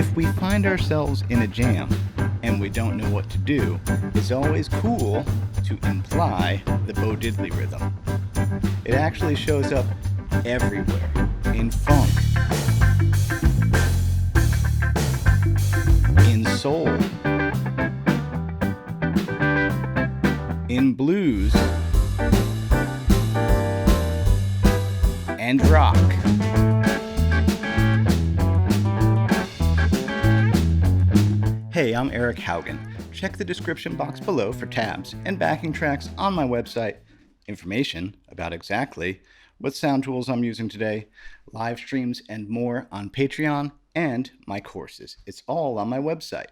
If we find ourselves in a jam and we don't know what to do, it's always cool to imply the Bo Diddley rhythm. It actually shows up everywhere, in funk, in soul, in blues, and rock. Hey, I'm Eric Haugen. Check the description box below for tabs and backing tracks on my website, information about exactly what sound tools I'm using today, live streams, and more on Patreon, and my courses. It's all on my website.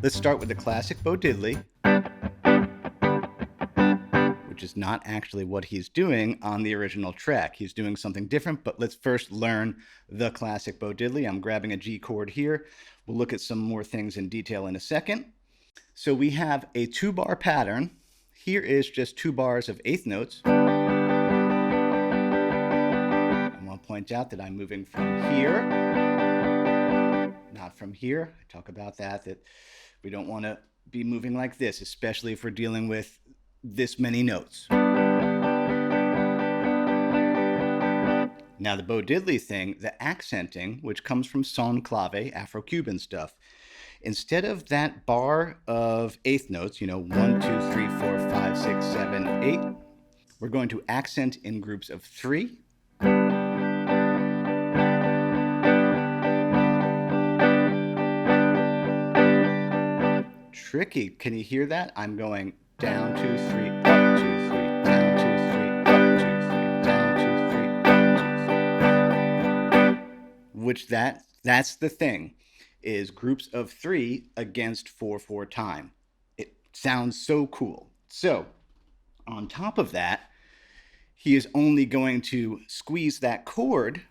Let's start with the classic Bo Diddley, which is not actually what he's doing on the original track. He's doing something different, but let's first learn the classic Bo Diddley. I'm grabbing a G chord here. We'll look at some more things in detail in a second. So we have a 2-bar pattern. Here is just 2 bars of eighth notes. I want to point out that I'm moving from here, not from here. I talk about that we don't want to be moving like this, especially if we're dealing with this many notes. Now the Bo Diddley thing, the accenting, which comes from son clave, Afro-Cuban stuff, instead of that bar of eighth notes, 1, 2, 3, 4, 5, 6, 7, 8, we're going to accent in groups of 3. Tricky. Can you hear that? I'm going down 2, 3, up 2, 3, down 2, 3, up 2, 3, down 2, 3, up 2, 3. Which that's the thing, is groups of 3 against 4/4 time. It sounds so cool. So on top of that, he is only going to squeeze that chord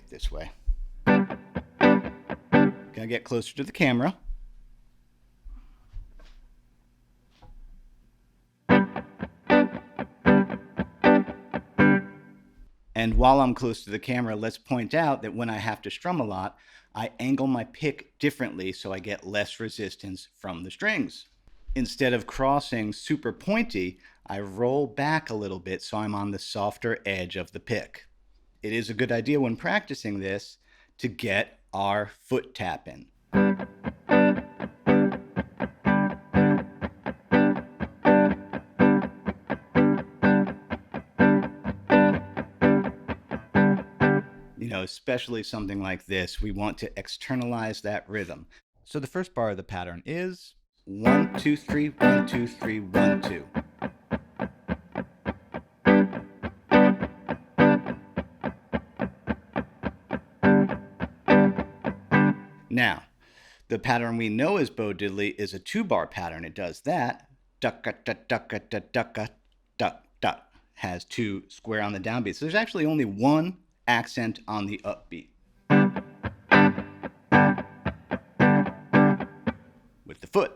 this way. Gotta get closer to the camera. And while I'm close to the camera, let's point out that when I have to strum a lot, I angle my pick differently so I get less resistance from the strings. Instead of crossing super pointy, I roll back a little bit so I'm on the softer edge of the pick. It is a good idea when practicing this to get our foot tap in. Especially something like this, we want to externalize that rhythm. So the first bar of the pattern is 1, 2, 3, 1, 2, 3, 1, 2. Now, the pattern we know as Bo Diddley is a 2-bar pattern. It does that. Ducka, ducka, ducka, duck, duck. Has 2 square on the downbeat. So there's actually only 1 accent on the upbeat. With the foot.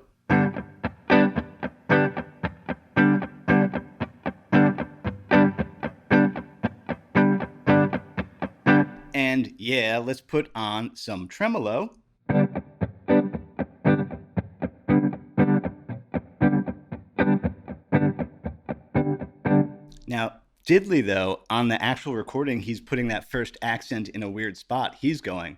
And yeah, let's put on some tremolo. Now, Diddley, though, on the actual recording, he's putting that first accent in a weird spot. He's going.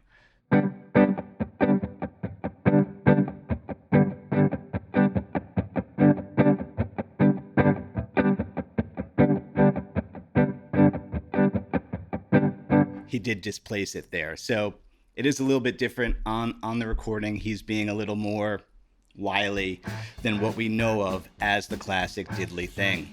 He did displace it there. So it is a little bit different on the recording. He's being a little more wily than what we know of as the classic Diddley thing.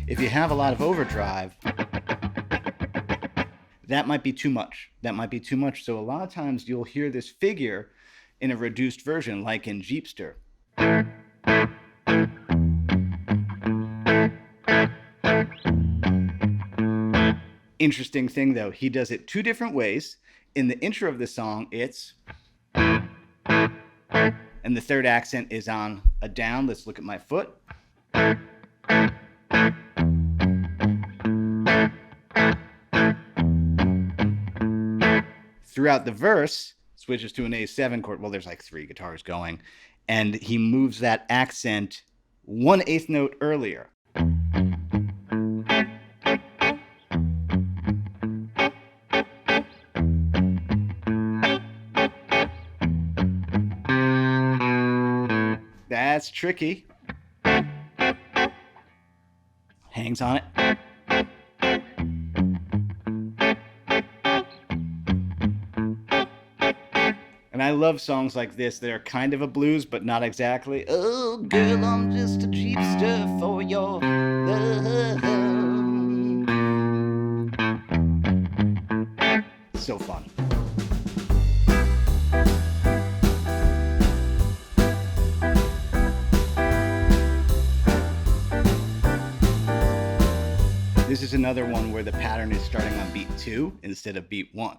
If you have a lot of overdrive, that might be too much. So a lot of times you'll hear this figure in a reduced version, like in Jeepster. Interesting thing though, he does it 2 different ways. In the intro of the song, it's, and the third accent is on a down. Let's look at my foot. Throughout the verse, switches to an A7 chord. Well, there's like 3 guitars going, and he moves that accent 1/8 note earlier. That's tricky. Hangs on it. And I love songs like this that are kind of a blues, but not exactly. Oh, girl, I'm just a Jeepster for your love. So fun. This is another one where the pattern is starting on beat 2 instead of beat 1.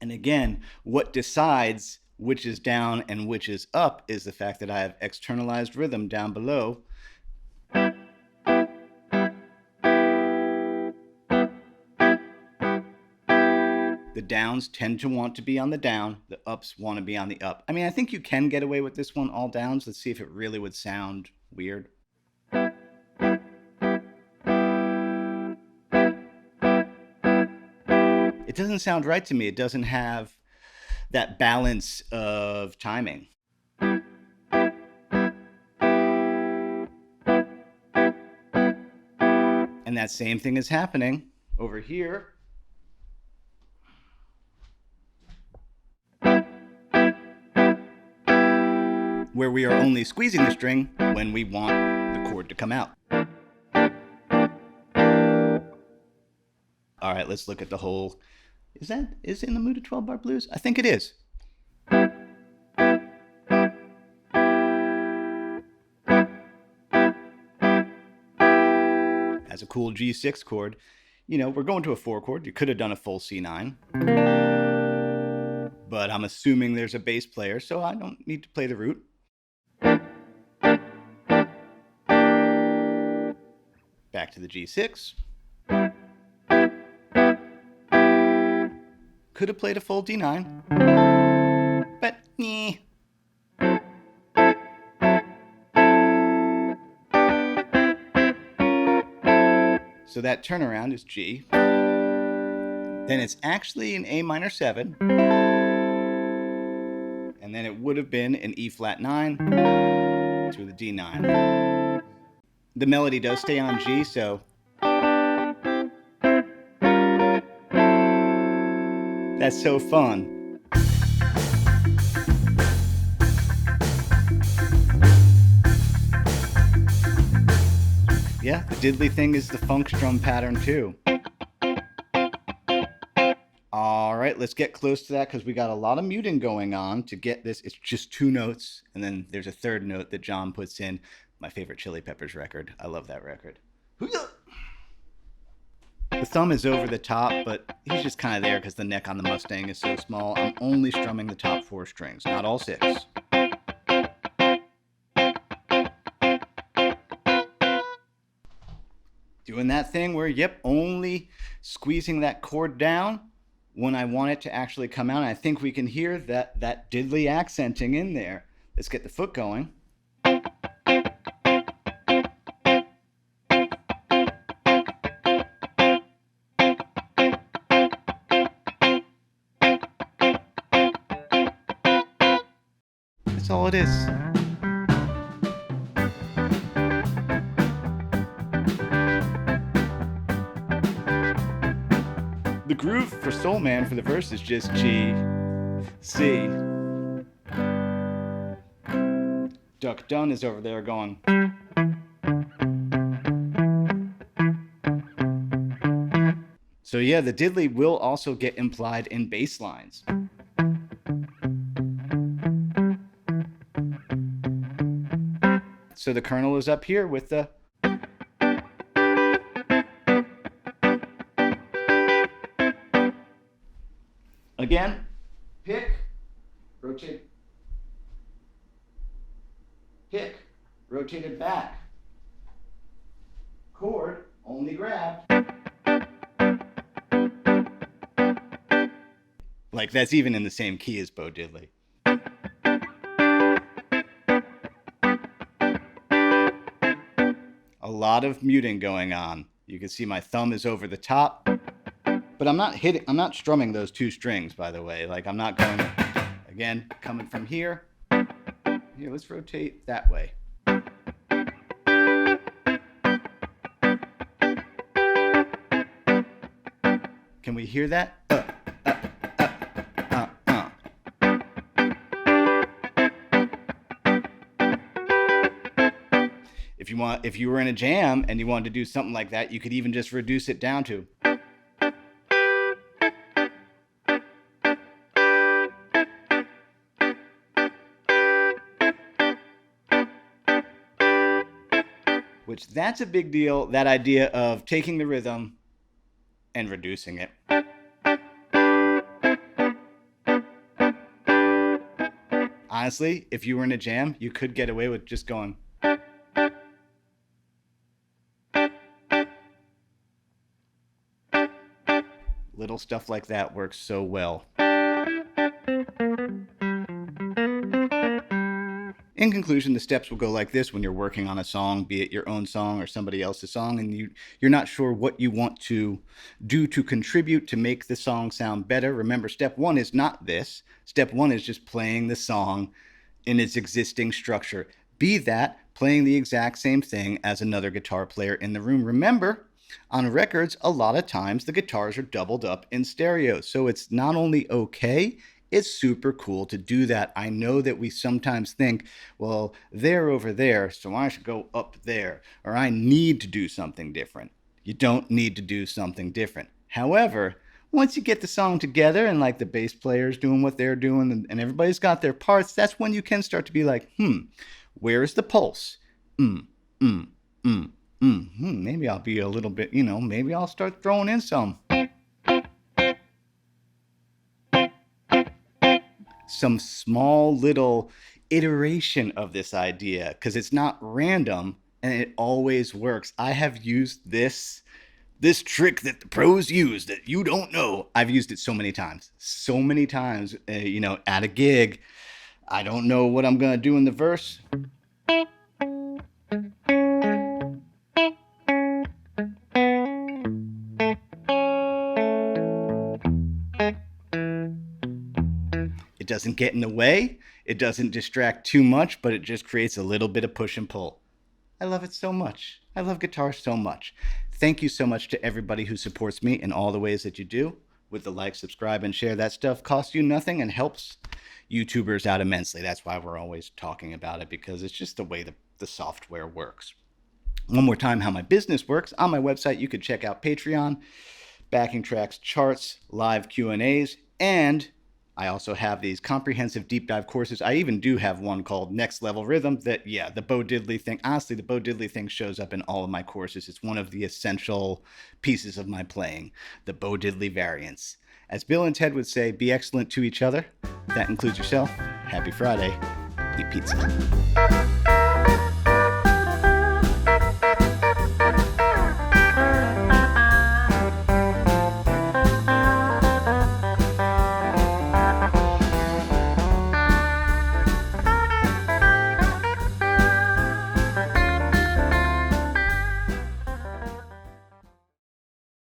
And again, what decides which is down and which is up is the fact that I have externalized rhythm down below. The downs tend to want to be on the down. The ups want to be on the up. I mean, I think you can get away with this one all downs. Let's see if it really would sound weird. It doesn't sound right to me. It doesn't have that balance of timing. And that same thing is happening over here. Where we are only squeezing the string when we want the chord to come out. All right, let's look at the whole. Is it in the mood of 12-bar blues? I think it is. As a cool G6 chord, you know, we're going to a 4 chord. You could have done a full C9. But I'm assuming there's a bass player, so I don't need to play the root. Back to the G6. Could have played a full D9, but meh. So that turnaround is G. Then it's actually an A minor 7. And then it would have been an E flat 9 to the D9. The melody does stay on G, so that's so fun. Yeah, the diddly thing is the funk strum pattern too. All right, let's get close to that because we got a lot of muting going on to get this. It's just 2 notes, and then there's a 3rd note that John puts in. My favorite Chili Peppers record. I love that record. The thumb is over the top, but he's just kind of there because the neck on the Mustang is so small. I'm only strumming the top 4 strings, not all 6. Doing that thing where, yep, only squeezing that chord down when I want it to actually come out. And I think we can hear that diddly accenting in there. Let's get the foot going. That's all it is. The groove for Soul Man for the verse is just G, C. Duck Dunn is over there going. So yeah, the diddly will also get implied in bass lines. So the kernel is up here with the... Again, pick, rotate, pick, rotated back, chord, only grabbed. Like that's even in the same key as Bo Diddley. A lot of muting going on. You can see my thumb is over the top. But I'm not strumming those two strings, by the way. Like I'm not going, again, coming from here. Here, let's rotate that way. Can we hear that? If you were in a jam and you wanted to do something like that, you could even just reduce it down to... Which that's a big deal, that idea of taking the rhythm and reducing it. Honestly, if you were in a jam, you could get away with just going. Little stuff like that works so well. In conclusion, the steps will go like this when you're working on a song, be it your own song or somebody else's song, and you're not sure what you want to do to contribute to make the song sound better. Remember, step one is not this. Step one is just playing the song in its existing structure. Be that playing the exact same thing as another guitar player in the room. Remember, on records, a lot of times the guitars are doubled up in stereo, so it's not only okay, it's super cool to do that. I know that we sometimes think, well, they're over there, so I should go up there, or I need to do something different. You don't need to do something different. However, once you get the song together and like the bass player's doing what they're doing and everybody's got their parts, that's when you can start to be like, where's the pulse? Maybe I'll be a little bit, maybe I'll start throwing in some small little iteration of this idea, because it's not random and it always works. I have used this trick that the pros use that you don't know. I've used it so many times, at a gig. I don't know what I'm going to do in the verse. It doesn't get in the way. It doesn't distract too much, but it just creates a little bit of push and pull. I love it so much. I love guitar so much. Thank you so much to everybody who supports me in all the ways that you do. With the like, subscribe, and share, that stuff costs you nothing and helps YouTubers out immensely. That's why we're always talking about it, because it's just the way the software works. One more time how my business works. On my website, you could check out Patreon, backing tracks, charts, live Q&As, and I also have these comprehensive deep dive courses. I even do have one called Next Level Rhythm that, the Bo Diddley thing, honestly, the Bo Diddley thing shows up in all of my courses. It's one of the essential pieces of my playing, the Bo Diddley variants. As Bill and Ted would say, be excellent to each other. That includes yourself. Happy Friday. Eat pizza.